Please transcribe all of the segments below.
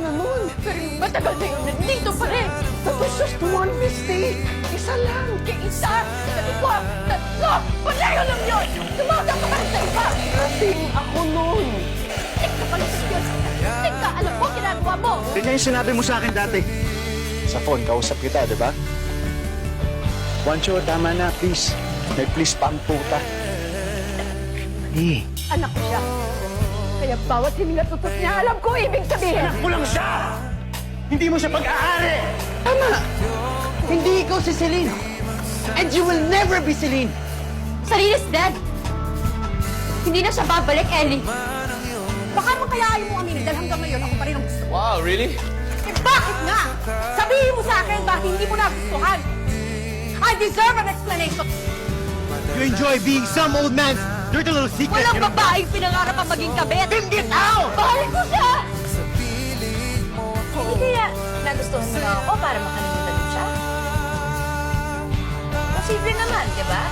naman. Pero matagal na yun, nandito pa rin. That was just one mistake. Isa lang. Isa, dalawa, tatlo, palayo lang yun! Tumaga ka pa rin sa iba! Lasing ako nun. Tingka pala sa Diyos! Tingka, alam mo, ginagawa mo! Ganyan yung sinabi mo sa akin dati. Sa phone, kausap kita, di ba? Juancho, tama na, please. May please pa ang puta. Anak ko siya. Kaya bawat hininga tutot niya, alam ko ibig sabihin! Anak mo lang siya! Hindi mo siya pag-aari! Tama. Hindi ikaw si Celine. And you will never be Celine. Celine is dead! Hindi na siya babalik, Ellie. Baka mo kaya ayaw mo aminin dahil hanggang ngayon ako pa rin ang gusto mo. Wow, really? Eh bakit nga? Sabihin mo sa akin bakit hindi mo nagustuhan. I deserve an explanation. You enjoy being some old man's dirty little secret. Walang babaeng pinangarap ang maging kabit. Get out! Mahal ko siya! Hindi kaya nagustuhan mo lang ako para makalimutan mo siya? Posible naman, di ba?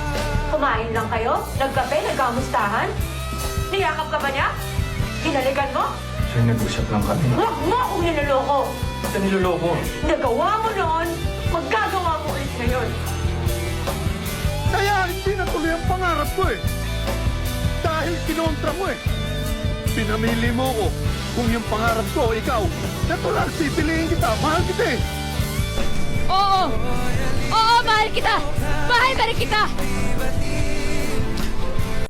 Kumain lang kayo, nagkape, nagkamustahan. Niyakap ka ba niya? Hinalikan mo? Sir, nag-usap lang kami. Huwag mo akong niloloko! Ba't ka niloloko? Nagawa mo noon, magkagawa mo ulit ngayon. Kaya hindi natuloy ang pangarap ko eh. Dahil kinontra mo eh. Pinamili mo ko. Kung yung pangarap ko, ikaw, natural, pipiliin kita. Mahal kita eh. Oo! Oo, mahal kita! Mahal ba rin kita?